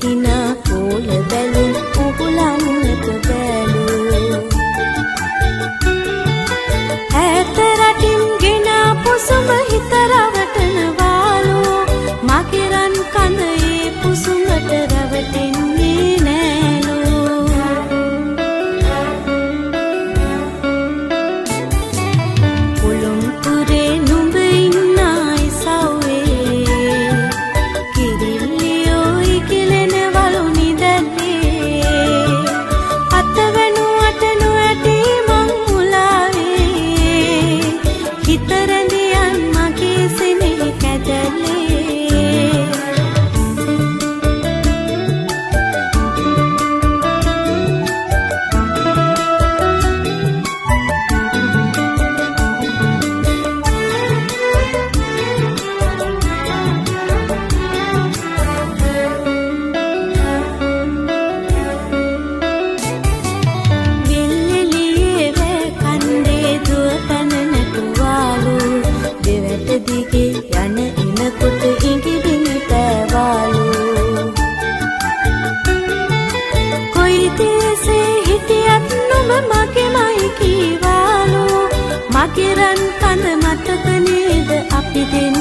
හිනා පෝල බැලුම් උහුලන්නට බැලූ. ඈත රටින් ගෙනා පුසුම හිත රවටනවාලු. මගේ රන් කඳ ඒ පුසුමට රැවටෙන්නේ නෑලු. උළුම්පුරේ නුඹ ඉන්නයි සව්වේ. කිරිල්ලියෝ ඉකිලෙන වලු නිදැල්ලේ. අතවැනුවට නොඇති මං මුලාවේ. හිත රැඳියන් මගේ සෙනෙහි කැදැල්ලේ. විල්ලිලියේ වැ කන්දේ දුව පැන නැටුවාලු. දෙවැට දිගේ යන එනකොට ඉඟිබින පෑවාලු. කොයි දේසේ හිටියත් නුඹ මගේමයි කීවාලු. මගේ රන් කඳ මතක නේද අපි දෙන්න